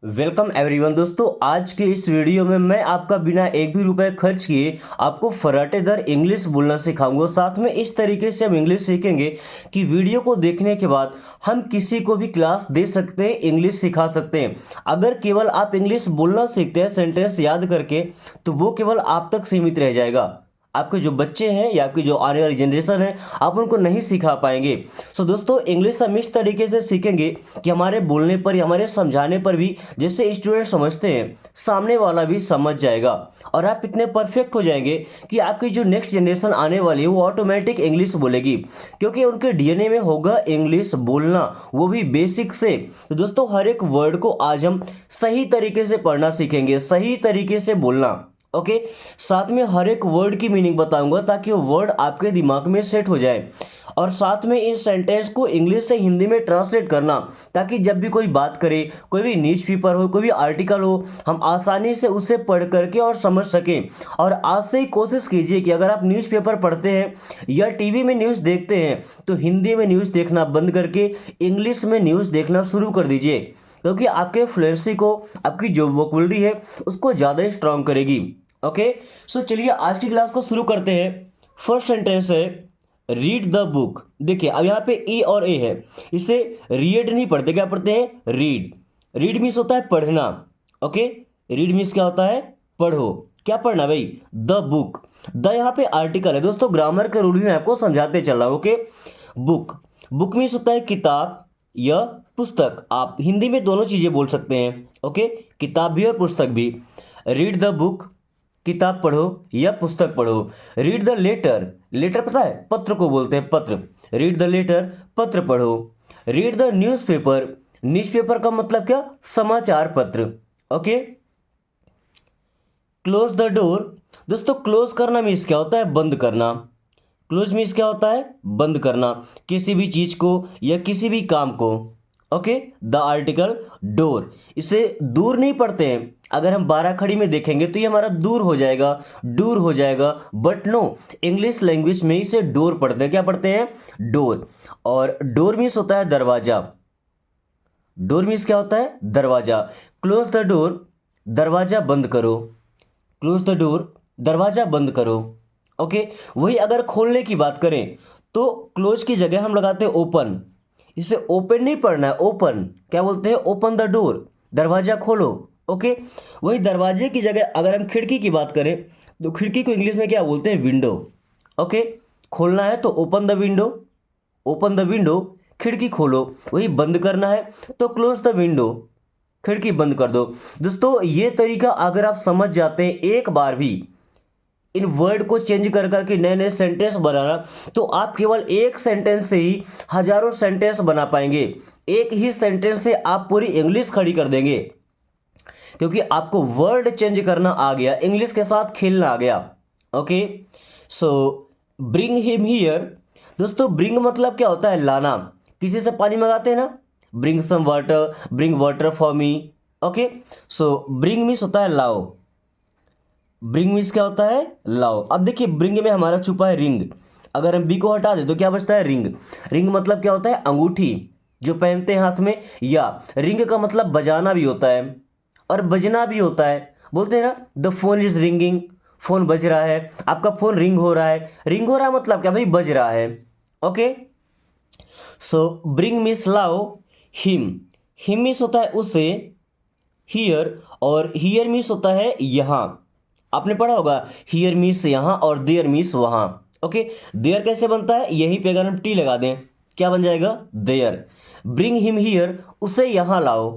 Welcome everyone दोस्तों, आज के इस वीडियो में मैं आपका बिना एक भी रुपए खर्च किए आपको फर्राटेदार इंग्लिश बोलना सिखाऊंगा। साथ में इस तरीके से हम इंग्लिश सीखेंगे कि वीडियो को देखने के बाद हम किसी को भी क्लास दे सकते हैं, इंग्लिश सिखा सकते हैं। अगर केवल आप इंग्लिश बोलना सीखते हैं सेंटेंस याद करके, तो वो केवल आप तक सीमित रह जाएगा। आपके जो बच्चे हैं या आपकी जो आने वाली जनरेशन है, आप उनको नहीं सिखा पाएंगे। सो दोस्तों, इंग्लिश हम इस तरीके से सीखेंगे कि हमारे बोलने पर या हमारे समझाने पर भी जैसे स्टूडेंट समझते हैं, सामने वाला भी समझ जाएगा और आप इतने परफेक्ट हो जाएंगे कि आपकी जो नेक्स्ट जनरेशन आने वाली है वो ऑटोमेटिक इंग्लिश बोलेगी, क्योंकि उनके डीएनए में होगा इंग्लिश बोलना, वो भी बेसिक से। तो दोस्तों, हर एक वर्ड को आज हम सही तरीके से पढ़ना सीखेंगे, सही तरीके से बोलना। ओके, साथ में हर एक वर्ड की मीनिंग बताऊंगा ताकि वो वर्ड आपके दिमाग में सेट हो जाए, और साथ में इस सेंटेंस को इंग्लिश से हिंदी में ट्रांसलेट करना, ताकि जब भी कोई बात करे, कोई भी न्यूज़पेपर हो, कोई भी आर्टिकल हो, हम आसानी से उसे पढ़ करके और समझ सकें। और आज से ही कोशिश कीजिए कि अगर आप न्यूज़पेपर पढ़ते हैं या टीवी में न्यूज़ देखते हैं, तो हिंदी में न्यूज़ देखना बंद करके इंग्लिश में न्यूज़ देखना शुरू कर दीजिए, क्योंकि आपके फ्लुएंसी को, आपकी जो वोकैबुलरी है उसको ज़्यादा स्ट्रांग करेगी। ओके, सो चलिए आज की क्लास को शुरू करते हैं। फर्स्ट सेंटेंस है रीड द बुक। देखिए, अब यहाँ पे ई और ए है, इसे रीड नहीं पढ़ते, क्या पढ़ते हैं? रीड। रीड मीन्स होता है पढ़ना। ओके, रीड मीन्स क्या होता है? पढ़ो। क्या पढ़ना भाई? The book. द यहाँ पे आर्टिकल है दोस्तों, ग्रामर के रूल भी मैं आपको समझाते चल रहा हूँ। Okay, book. बुक मीन्स होता है किताब या पुस्तक। आप हिंदी में दोनों चीजें बोल सकते हैं। ओके, किताब भी और पुस्तक भी। रीड द बुक, किताब पढ़ो या पुस्तक पढ़ो। Read the letter. लेटर पता है? पत्र को बोलते हैं, पत्र। रीड द लेटर, पत्र पढ़ो। Read the newspaper. न्यूज़पेपर का मतलब क्या? समाचार पत्र। Okay, close the door. दोस्तों, क्लोज करना मीन्स क्या होता है? बंद करना। क्लोज मीन्स क्या होता है? बंद करना, किसी भी चीज को या किसी भी काम को। ओके, द आर्टिकल डोर, इसे दूर नहीं पढ़ते हैं। अगर हम 12 खड़ी में देखेंगे तो ये हमारा दूर हो जाएगा, दूर हो जाएगा, बट नो, इंग्लिश लैंग्वेज में इसे डोर पढ़ते हैं। क्या पढ़ते हैं? डोर। और डोर मीन्स होता है दरवाजा। डोर मीन्स क्या होता है? दरवाजा। क्लोज द डोर, दरवाजा बंद करो। क्लोज द डोर, दरवाजा बंद करो। ओके, वही अगर खोलने की बात करें तो क्लोज की जगह हम लगाते हैं ओपन। इसे ओपन नहीं पढ़ना है, ओपन। क्या बोलते हैं? ओपन द डोर, दरवाजा खोलो। ओके, वही दरवाजे की जगह अगर हम खिड़की की बात करें तो खिड़की को इंग्लिश में क्या बोलते हैं? विंडो। ओके, खोलना है तो open the window, open the window, खिड़की खोलो। वही बंद करना है तो क्लोज द विंडो, खिड़की बंद कर दो। दोस्तों, ये तरीका अगर आप समझ जाते हैं एक बार भी, इन वर्ड को चेंज कर करके नए नए सेंटेंस बनाना, तो आप केवल एक सेंटेंस से ही हजारों सेंटेंस बना पाएंगे। एक ही सेंटेंस से आप पूरी इंग्लिश खड़ी कर देंगे, क्योंकि आपको वर्ड चेंज करना आ गया, इंग्लिश के साथ खेलना आ गया। Okay, so bring him here. दोस्तों, ब्रिंग मतलब क्या होता है? लाना। किसी से पानी मंगाते हैं ना, bring some water, bring water for me. Okay, so bring means होता है लाओ। ब्रिंग मीन्स क्या होता है? लाओ। अब देखिए, ब्रिंग में हमारा छुपा है रिंग। अगर हम बी को हटा दे तो क्या बचता है? रिंग। रिंग मतलब क्या होता है? अंगूठी जो पहनते हैं हाथ में। या रिंग का मतलब बजाना भी होता है और बजना भी होता है। बोलते हैं ना, the phone is ringing, phone बज रहा है, आपका फोन रिंग हो रहा है। रिंग हो रहा है मतलब क्या भाई? बज रहा है। ओके, सो ब्रिंग मीन्स लाओ। हिम, हिम मीन्स होता है उसे। हियर, और हियर मीन्स होता है यहाँ। आपने पढ़ा होगा, हियर मीन्स यहाँ और देयर मीन्स वहाँ। ओके, देयर कैसे बनता है? यहीं पे अगर हम टी लगा दें, क्या बन जाएगा? देयर। ब्रिंग हिम हियर, उसे यहाँ लाओ।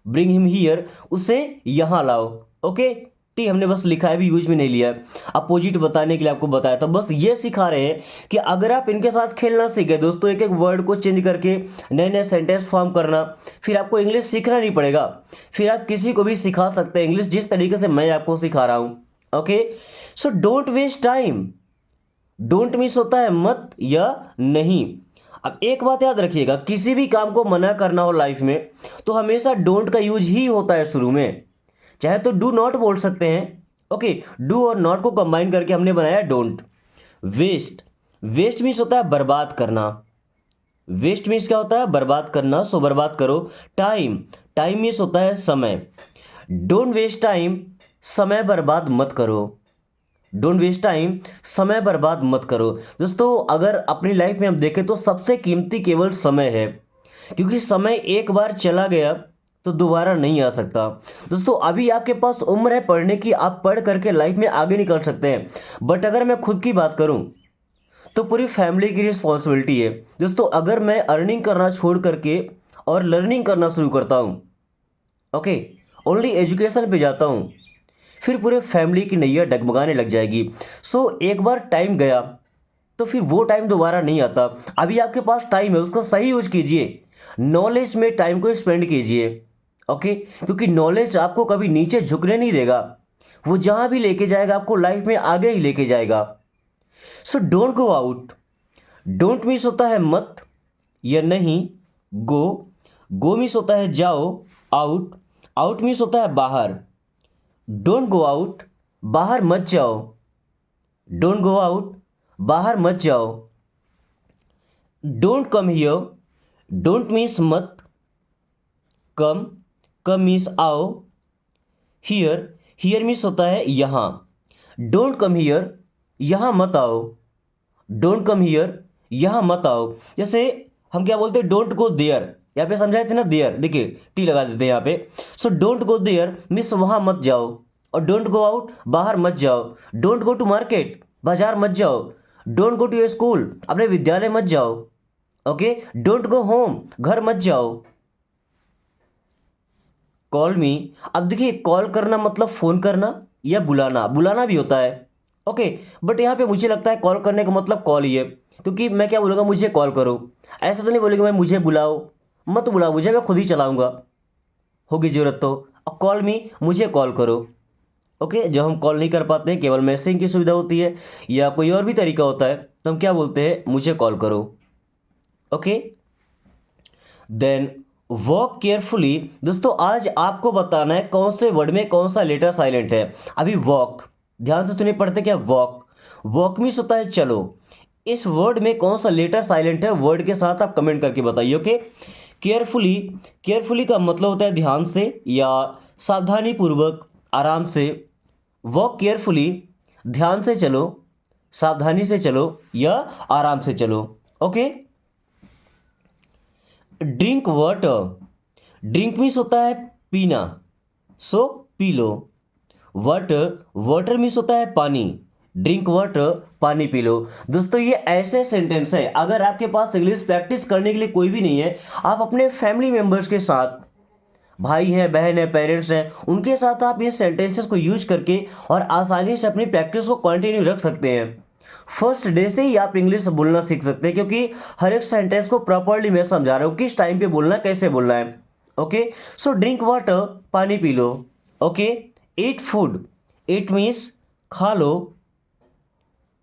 ब्रिंग हिम हियर, उसे यहाँ लाओ। ओके, टी हमने बस लिखा है, भी यूज में नहीं लिया है, अपोजिट बताने के लिए आपको बताया था। बस ये सिखा रहे हैं कि अगर आप इनके साथ खेलना सीख गए दोस्तों, एक एक वर्ड को चेंज करके नए नए सेंटेंस फॉर्म करना, फिर आपको इंग्लिश सीखना नहीं पड़ेगा। फिर आप किसी को भी सिखा सकते हैं इंग्लिश, जिस तरीके से मैं आपको सिखा रहा हूँ। Okay, so don't waste time. Don't miss होता है मत या नहीं। अब एक बात याद रखिएगा, किसी भी काम को मना करना हो लाइफ में तो हमेशा डोंट का यूज ही होता है शुरू में। चाहे तो डू नॉट बोल सकते हैं। ओके, डू और नॉट को कंबाइन करके हमने बनाया डोंट। वेस्ट, वेस्ट मीन्स होता है बर्बाद करना। वेस्ट मीन्स क्या होता है? बर्बाद करना, सो बर्बाद करो। टाइम, टाइम मीन्स होता है समय। डोंट वेस्ट टाइम, समय बर्बाद मत करो। डोंट वेस्ट टाइम, समय बर्बाद मत करो। दोस्तों अगर अपनी लाइफ में हम देखें तो सबसे कीमती केवल समय है, क्योंकि समय एक बार चला गया तो दोबारा नहीं आ सकता। दोस्तों अभी आपके पास उम्र है पढ़ने की, आप पढ़ करके लाइफ में आगे निकल सकते हैं, बट अगर मैं खुद की बात करूं तो पूरी फैमिली की रिस्पॉन्सिबिलिटी है। दोस्तों अगर मैं अर्निंग करना छोड़ करके और लर्निंग करना शुरू करता हूं, ओके, ओनली एजुकेशन पे जाता हूं, फिर पूरे फैमिली की नैया डगमगाने लग जाएगी। सो एक बार टाइम गया तो फिर वो टाइम दोबारा नहीं आता। अभी आपके पास टाइम है, उसका सही यूज कीजिए, नॉलेज में टाइम को स्पेंड कीजिए। ओके, क्योंकि नॉलेज आपको कभी नीचे झुकने नहीं देगा, वो जहां भी लेके जाएगा आपको लाइफ में आगे ही लेके जाएगा। सो don't go out, don't miss होता है मत या नहीं, गो, गो मिस होता है जाओ, आउट, आउट मिस होता है बाहर। डोंट गो आउट, बाहर मत जाओ। डोंट गो आउट, बाहर मत जाओ। Don't come here, don't means मत, कम, कम मीन्स आओ, हियर, हियर मीन्स होता है यहाँ। डोंट कम हियर, यहाँ मत आओ। डोंट कम हियर, यहाँ मत आओ। जैसे हम क्या बोलते हैं, डोंट गो देयर, यहाँ पे समझाए थे ना देयर, देखिए टी लगा देते हैं यहाँ पे। So don't go there means वहाँ मत जाओ, और डोंट गो आउट बाहर मत जाओ। डोंट गो टू मार्केट, बाजार मत जाओ। Don't go to your school, अपने विद्यालय मत जाओ। ओके, डोंट गो होम, घर मत जाओ। कॉल मी, अब देखिए कॉल करना मतलब फोन करना या बुलाना, बुलाना भी होता है। ओके, बट यहाँ पे मुझे लगता है कॉल करने का मतलब कॉल ही है, क्योंकि मैं क्या बोलूँगा, मुझे कॉल करो, ऐसा तो नहीं बोलेगा मैं मुझे बुलाओ, मत बुलाओ मुझे, मैं खुद ही चलाऊंगा, होगी जरूरत तो। अब कॉल मी, मुझे कॉल करो। ओके, जब हम कॉल नहीं कर पाते हैं, केवल मैसेजिंग की सुविधा होती है या कोई और भी तरीका होता है, तो हम क्या बोलते हैं, मुझे कॉल करो। Okay, then walk carefully. दोस्तों आज आपको बताना है कौन से वर्ड में कौन सा लेटर साइलेंट है। अभी वॉक, ध्यान से सुनिए, पढ़ते क्या, वॉक, वॉक मीन्स होता है चलो। इस वर्ड में कौन सा लेटर साइलेंट है, वर्ड के साथ आप कमेंट करके बताइए। ओके, केयरफुली, केयरफुली का मतलब होता है ध्यान से या सावधानी पूर्वक, आराम से। वॉक केयरफुली, ध्यान से चलो, सावधानी से चलो या आराम से चलो। Okay, drink water, drink means होता है पीना, सो P low. Water, water means होता है पानी, ड्रिंक वाटर, पानी पी लो। दोस्तों ये ऐसे सेंटेंस है, अगर आपके पास इंग्लिश प्रैक्टिस करने के लिए कोई भी नहीं है, आप अपने फैमिली मेंबर्स के साथ, भाई है, बहन है, पेरेंट्स हैं, उनके साथ आप ये सेंटेंसेस को यूज करके और आसानी से अपनी प्रैक्टिस को कंटिन्यू रख सकते हैं। फर्स्ट डे से ही आप इंग्लिश बोलना सीख सकते हैं, क्योंकि हर एक सेंटेंस को प्रॉपर्ली मैं समझा रहा हूँ, किस टाइम पे बोलना है, कैसे बोलना है। ओके, सो ड्रिंक वाटर, पानी P low. Okay, eat food, ईट मीन्स खा लो,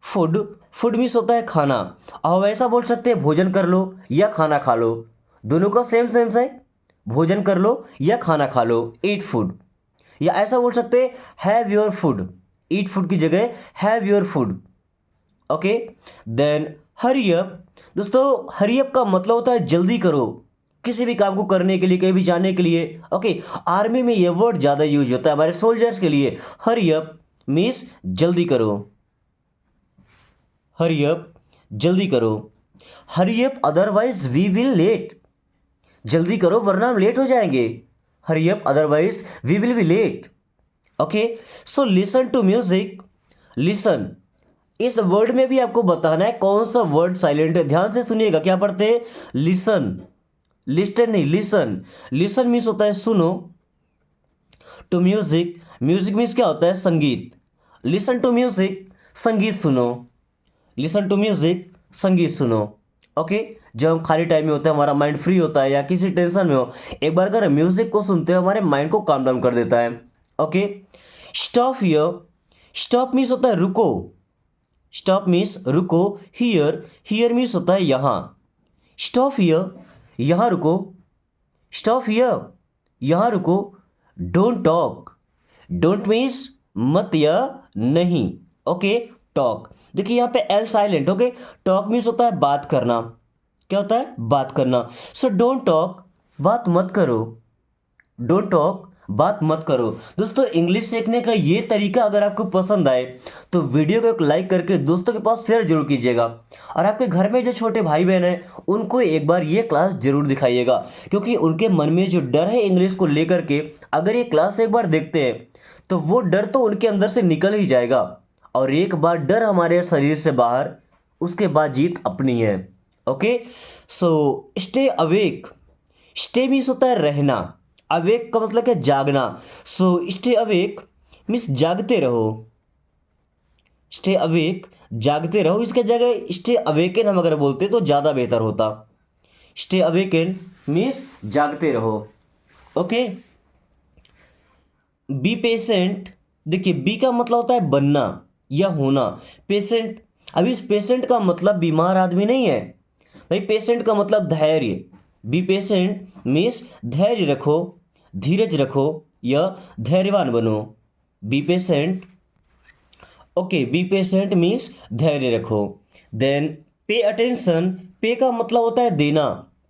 फूड, फूड मीन्स होता है खाना। अब ऐसा बोल सकते हैं भोजन कर लो या खाना खा लो, दोनों का सेम सेंस है, भोजन कर लो या खाना खा लो, ईट फूड। या ऐसा बोल सकते हैं have your food, eat food की जगह have your food. Okay, then hurry up. दोस्तों हरी अप का मतलब होता है जल्दी करो, किसी भी काम को करने के लिए, कहीं भी जाने के लिए। ओके, आर्मी में यह वर्ड ज़्यादा यूज होता है हमारे सोल्जर्स के लिए। हरी अप मीन्स जल्दी करो, हरी अप, जल्दी करो। Hurry up otherwise we will late, जल्दी करो वरना हम लेट हो जाएंगे। Hurry up otherwise we will be late. Okay, so listen to music, listen, इस वर्ड में भी आपको बताना है कौन सा वर्ड साइलेंट है। ध्यान से सुनिएगा, क्या पढ़ते हैं, लिसन, लिस्टन नहीं, लिसन। लिसन मीन्स होता है सुनो, टू म्यूजिक, म्यूजिक मीन्स क्या होता है, संगीत। लिसन टू म्यूजिक, संगीत सुनो, लिसन टू म्यूजिक, संगीत सुनो। ओके, जब हम खाली टाइम में होते हैं, हमारा माइंड फ्री होता है या किसी टेंशन में हो, एक बार अगर म्यूजिक को सुनते हो हमारे माइंड को काम डाउन कर देता है। Okay, stop here, stop means होता है रुको, स्टॉप मीन्स रुको। हियर, हियर मीन्स होता है यहाँ। स्टॉप हियर, यहाँ रुको, स्टॉप हियर, यहाँ रुको। डोंट टॉक, डोंट मीन्स मत या नहीं। ओके, टॉक, देखिए यहाँ पे L silent. Okay, talk means होता है बात करना, क्या होता है, बात करना। सो डोंट टॉक, बात मत करो। डोंट टॉक, बात मत करो। दोस्तों इंग्लिश सीखने का ये तरीका अगर आपको पसंद आए तो वीडियो को एक लाइक करके दोस्तों के पास शेयर जरूर कीजिएगा, और आपके घर में जो छोटे भाई बहन हैं उनको एक बार ये क्लास जरूर दिखाइएगा, क्योंकि उनके मन में जो डर है इंग्लिश को लेकर के, अगर ये क्लास एक बार देखते हैं तो वो डर तो उनके अंदर से निकल ही जाएगा, और एक बार डर हमारे शरीर से बाहर, उसके बाद जीत अपनी है। Okay, so stay awake. Stay means होता है रहना, अवेक का मतलब है जागना। सो स्टे अवेक मीन्स जागते रहो। स्टे अवेक जागते रहो, इसके जगह स्टे अवेकन हम अगर बोलते तो ज़्यादा बेहतर होता। स्टे अवेकन मीन्स जागते रहो। Okay, be patient. देखिए बी का मतलब होता है बनना या होना। पेशेंट, अभी इस पेशेंट का मतलब बीमार आदमी नहीं है भाई, पेशेंट का मतलब धैर्य। बी पेशेंट मीन्स धैर्य रखो, धीरज रखो या धैर्यवान बनो। Be patient. Okay, be patient means धैर्य रखो। Then pay attention. पे का मतलब होता है देना,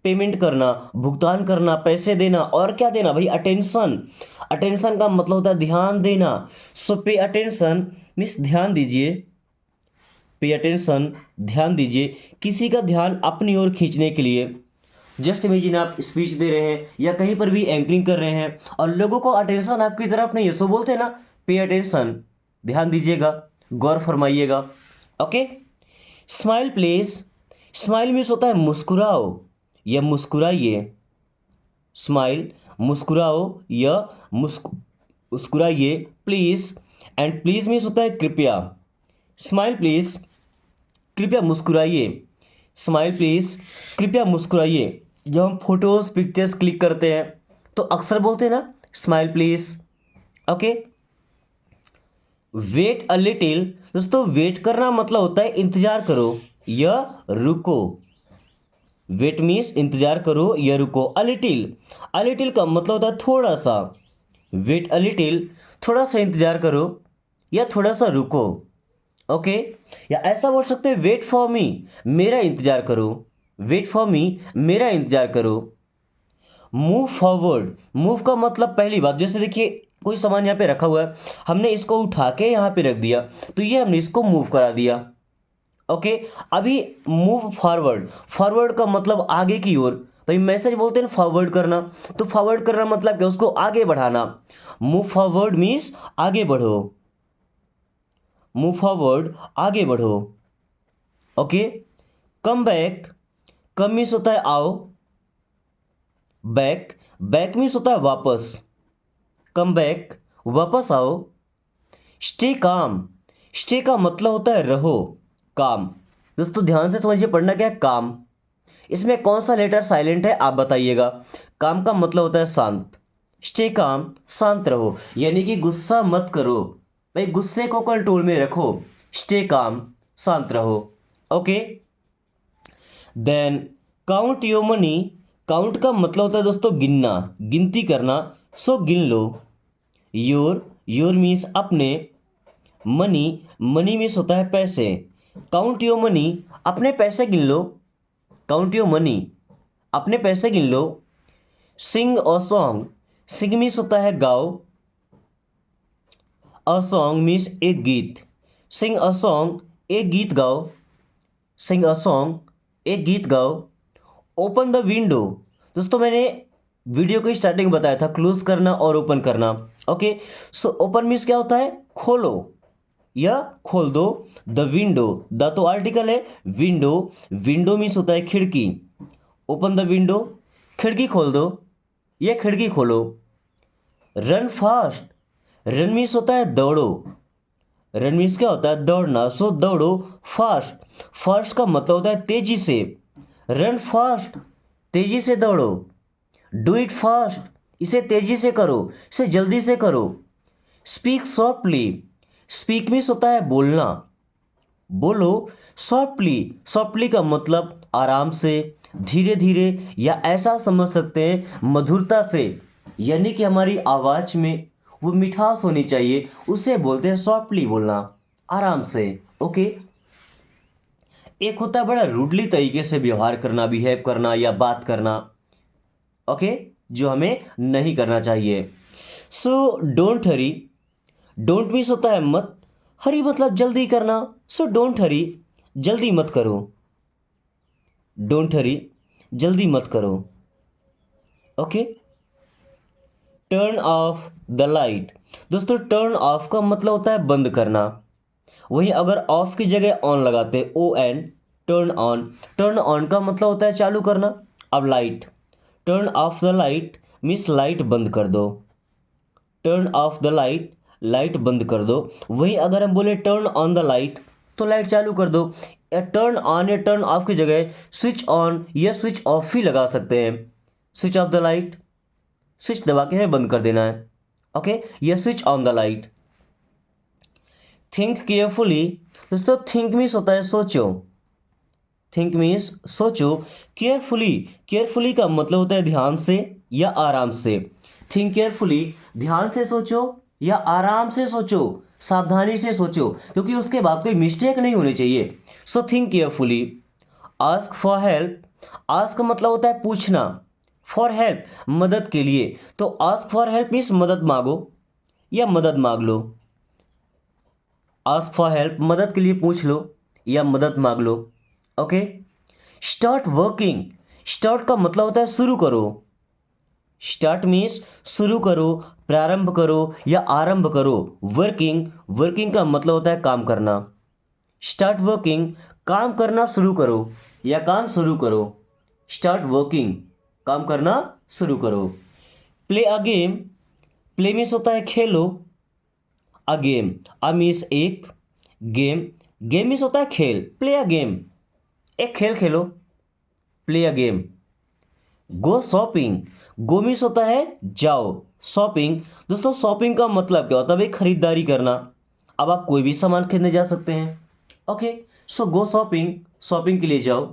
पेमेंट करना, भुगतान करना, पैसे देना, और क्या देना भाई, अटेंशन। अटेंशन का मतलब होता है ध्यान देना। सो पे अटेंशन मीन्स ध्यान दीजिए। पे अटेंशन, ध्यान दीजिए, किसी का ध्यान अपनी ओर खींचने के लिए। जस्ट इमेजिन आप स्पीच दे रहे हैं या कहीं पर भी एंकरिंग कर रहे हैं और लोगों को अटेंशन आपकी तरफ नहीं है, सो बोलते हैं ना पे अटेंशन, ध्यान दीजिएगा, गौर फरमाइएगा। Okay, smile please. Smile means होता है मुस्कुराओ या मुस्कुराइए। स्माइल, मुस्कुराओ या मुस्कुराइए। प्लीज, एंड प्लीज मीन्स होता है कृपया। स्माइल प्लीज, कृपया मुस्कुराइए। स्माइल प्लीज, कृपया मुस्कुराइए। जब हम फोटोज पिक्चर्स क्लिक करते हैं तो अक्सर बोलते हैं ना smile please. Okay, wait a little. दोस्तों वेट करना मतलब होता है इंतजार करो या रुको। वेट मीन्स इंतजार करो या रुको। अ लिटिल, अ लिटिल का मतलब होता है थोड़ा सा। वेट अ लिटिल, थोड़ा सा इंतजार करो या थोड़ा सा रुको। ओके, या ऐसा बोल सकते हैं वेट फॉर मी, मेरा इंतजार करो। वेट फॉर मी, मेरा इंतजार करो। Move forward. मूव का मतलब पहली बात, जैसे देखिए कोई सामान यहाँ पे रखा हुआ है, हमने इसको उठा के यहाँ पे रख दिया तो ये हमने इसको मूव करा दिया। ओके, अभी मूव फॉरवर्ड। फॉरवर्ड का मतलब आगे की ओर, भाई मैसेज बोलते हैं ना फॉरवर्ड करना, तो फॉरवर्ड करना मतलब क्या, उसको आगे बढ़ाना। मूव फॉरवर्ड मीन्स आगे बढ़ो। मूव फॉरवर्ड, आगे बढ़ो। Okay, come back. Come means होता है आओ, बैक, बैक मीन्स होता है वापस। कम बैक, वापस आओ। Stay calm. स्टे का मतलब होता है रहो, काम। दोस्तों ध्यान से समझिए, पढ़ना क्या है, काम। इसमें कौन सा लेटर साइलेंट है आप बताइएगा। काम का मतलब होता है शांत। स्टे काम, शांत रहो, यानी कि गुस्सा मत करो भाई, गुस्से को कंट्रोल में रखो। स्टे काम, शांत रहो। Okay, then count your money. Count का मतलब होता है दोस्तों गिनना, गिनती करना, सो गिन लो। योर, योर मीन्स अपने। मनी, मनी मीन्स होता है पैसे। काउंट योर मनी, अपने पैसे गिन लो। काउंट योर मनी, अपने पैसे गिन लो। सिंग अ सॉन्ग। सिंग मीन्स होता है गाओ। अ सॉन्ग मीन्स एक गीत। सिंग अ सॉन्ग, एक गीत गाओ। सिंग अ सॉन्ग, एक गीत गाओ। Open the window. दोस्तों मैंने वीडियो को स्टार्टिंग में बताया था क्लोज करना और ओपन करना। ओके, सो ओपन मीन्स क्या होता है, खोलो या खोल दो। द विंडो, द तो आर्टिकल है, विंडो, विंडो मीन्स होता है खिड़की। ओपन द विंडो, खिड़की खोल दो या खिड़की खोलो। Run fast. रन मीन्स होता है दौड़ो। रन मीन्स क्या होता है, दौड़ना, सो दौड़ो। फास्ट, फास्ट का मतलब होता है तेजी से। रन फास्ट, तेजी से दौड़ो। डू इट फास्ट, इसे तेजी से करो, इसे जल्दी से करो। Speak softly. स्पीक मीन्स होता है बोलना, बोलो। सॉफ्टली, सॉफ्टली का मतलब आराम से, धीरे धीरे, या ऐसा समझ सकते हैं मधुरता से, यानी कि हमारी आवाज में वो मिठास होनी चाहिए, उसे बोलते हैं सॉफ्टली बोलना, आराम से। ओके, एक होता है बड़ा रूडली तरीके से व्यवहार करना, बिहेव करना या बात करना। ओके, जो हमें नहीं करना चाहिए। So don't Hari, don't means होता है मत, हरी मतलब जल्दी करना। सो डोंट हरी, जल्दी मत करो। डोंट हरी, जल्दी मत करो। Okay. Turn off the light, दोस्तों टर्न ऑफ का मतलब होता है बंद करना। वहीं अगर ऑफ की जगह ऑन लगाते, O N, turn on, turn on का मतलब होता है चालू करना। अब light, turn off the light means light बंद कर दो। Turn off the light, light बंद कर दो। वहीं अगर हम बोले टर्न ऑन द लाइट तो लाइट चालू कर दो। या टर्न ऑन या टर्न ऑफ की जगह स्विच ऑन या स्विच ऑफ ही लगा सकते हैं। Switch off the light, switch दबा के हमें बंद कर देना है। ओके, या switch on the light. Think carefully, दोस्तों थिंक मीन्स होता है सोचो। थिंक मीन्स सोचो। केयरफुली, केयरफुली का मतलब होता है ध्यान से या आराम से। थिंक केयरफुली, ध्यान से सोचो या आराम से सोचो, सावधानी से सोचो, क्योंकि उसके बाद कोई मिस्टेक नहीं होनी चाहिए। So think carefully. Ask for help, ask का मतलब होता है पूछना, फॉर हेल्प मदद के लिए। तो आस्क फॉर हेल्प मीन्स मदद मांगो या मदद मांग लो। आस्क फॉर हेल्प मदद के लिए पूछ लो या मदद मांग लो। ओके। स्टार्ट वर्किंग, स्टार्ट का मतलब होता है शुरू करो। स्टार्ट मीन्स शुरू करो, प्रारंभ करो या आरंभ करो। वर्किंग, वर्किंग का मतलब होता है काम करना। स्टार्ट वर्किंग, काम करना शुरू करो या काम शुरू करो। स्टार्ट वर्किंग, काम करना शुरू करो। Play a game, play means होता है खेलो। अ गेम, अ मीन्स एक, गेम, गेम मीन्स होता है खेल। प्ले अ गेम, एक खेल खेलो। Play a game. Go shopping, go means होता है जाओ। शॉपिंग, दोस्तों शॉपिंग का मतलब क्या होता है भाई, खरीदारी करना। अब आप कोई भी सामान खरीदने जा सकते हैं। ओके। सो गो शॉपिंग, शॉपिंग के लिए जाओ।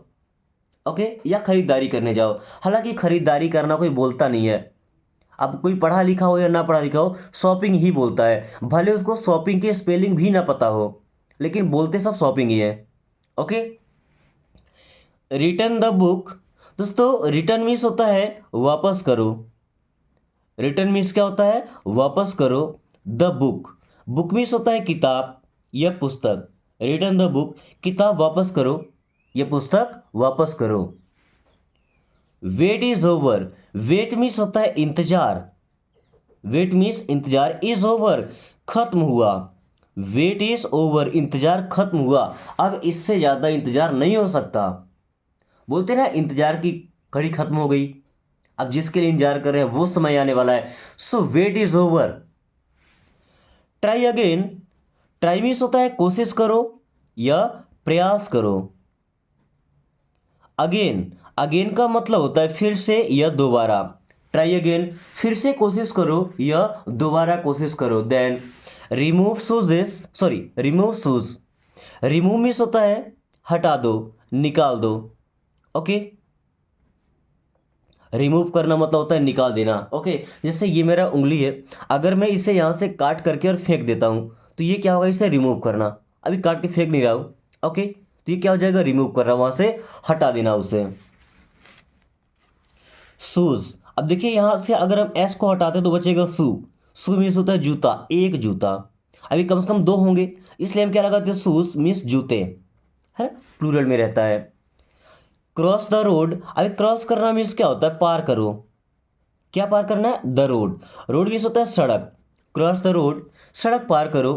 ओके, या खरीदारी करने जाओ। हालांकि खरीदारी करना कोई बोलता नहीं है। अब कोई पढ़ा लिखा हो या ना पढ़ा लिखा हो, शॉपिंग ही बोलता है, भले उसको शॉपिंग की स्पेलिंग भी ना पता हो, लेकिन बोलते सब शॉपिंग ही है। ओके। रिटर्न द बुक, दोस्तों रिटर्न मीन्स होता है वापस करो। रिटर्न मीन्स क्या होता है, वापस करो। द बुक, बुक मीन्स होता है किताब या पुस्तक। रिटर्न द बुक, किताब वापस करो या पुस्तक वापस करो। Wait is over, wait means होता है इंतजार। वेट मीन्स इंतजार, इज ओवर खत्म हुआ। वेट इज ओवर, इंतजार खत्म हुआ। अब इससे ज्यादा इंतजार नहीं हो सकता। बोलते ना इंतजार की घड़ी खत्म हो गई, अब जिसके लिए इंतजार कर रहे हैं वो समय आने वाला है। So wait is over. Try again, try means होता है कोशिश करो या प्रयास करो। अगेन, अगेन का मतलब होता है फिर से या दोबारा। ट्राई अगेन, फिर से कोशिश करो या दोबारा कोशिश करो। Then remove shoeses, sorry remove shoes, remove means होता है हटा दो, निकाल दो। ओके। रिमूव करना मतलब होता है निकाल देना। ओके, जैसे ये मेरा उंगली है, अगर मैं इसे यहाँ से काट करके और फेंक देता हूँ तो ये क्या होगा, इसे रिमूव करना। अभी काट के फेंक नहीं रहा हूँ। ओके, तो ये क्या हो जाएगा, रिमूव कर रहा हूँ, वहाँ से हटा देना उसे। शूज, अब देखिए यहाँ से अगर हम एस को हटाते तो बचेगा शू। शू मीन्स होता है जूता, एक जूता। अभी कम से कम दो होंगे, इसलिए हम क्या लगाते हैं, शूज मीन्स जूते, है ना, प्लूरल में रहता है। क्रॉस द रोड, अभी क्रॉस करना मीन्स क्या होता है, पार करो। क्या पार करना है, द रोड, रोड मीन्स होता है सड़क। क्रॉस द रोड, सड़क पार करो।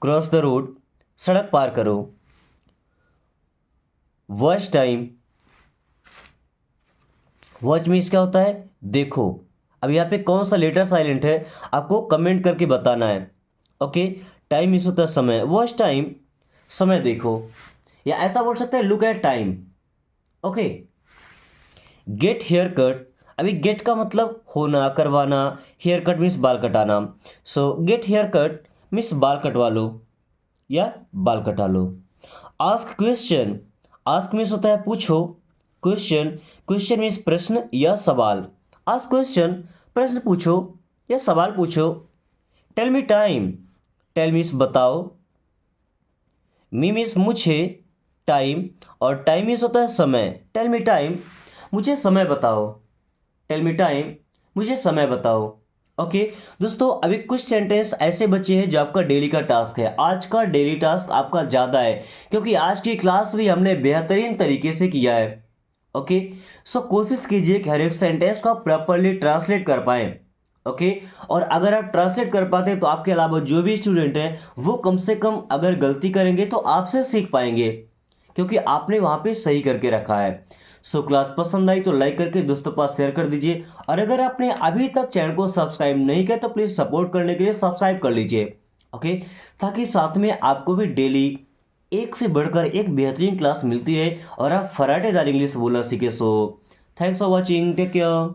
क्रॉस द रोड, सड़क पार करो। वॉच टाइम, वॉच मीन्स क्या होता है, देखो। अब यहाँ पे कौन सा लेटर साइलेंट है आपको कमेंट करके बताना है। ओके। टाइम मीन्स होता है समय, वॉच टाइम, समय देखो। या ऐसा बोल सकते हैं look at time. Okay. Get here cut, अभी गेट का मतलब होना, करवाना। हेयर कट मीन्स बाल कटाना। सो गेट हेयर कट मीन्स बाल कटवा लो या बाल कटा लो। आस्क क्वेश्चन, आस्क मीन्स होता है पूछो। क्वेश्चन, क्वेश्चन मीन्स प्रश्न या सवाल। आस्क क्वेश्चन, प्रश्न पूछो या सवाल पूछो। Tell me time, tell means बताओ। मी मीन्स मुझे, टाइम, और टाइम मीन्स होता है समय। टेल मी टाइम, मुझे समय बताओ। टेल मी टाइम, मुझे समय बताओ। ओके दोस्तों, अभी कुछ सेंटेंस ऐसे बचे हैं जो आपका डेली का टास्क है। आज का डेली टास्क आपका ज़्यादा है क्योंकि आज की क्लास भी हमने बेहतरीन तरीके से किया है। ओके, सो कोशिश कीजिए कि हर एक सेंटेंस को आप प्रॉपरली ट्रांसलेट कर पाएं। ओके, और अगर आप ट्रांसलेट कर पाते हैं तो आपके अलावा जो भी स्टूडेंट हैं वो कम से कम अगर गलती करेंगे तो आपसे सीख पाएंगे, क्योंकि आपने वहां पे सही करके रखा है। सो क्लास पसंद आई तो लाइक करके दोस्तों के पास शेयर कर दीजिए, और अगर आपने अभी तक चैनल को सब्सक्राइब नहीं किया तो प्लीज़ सपोर्ट करने के लिए सब्सक्राइब कर लीजिए। ओके, ताकि साथ में आपको भी डेली एक से बढ़कर एक बेहतरीन क्लास मिलती रहे और आप फराटेदार इंग्लिश बोलना सीखे। So thanks for watching, take care.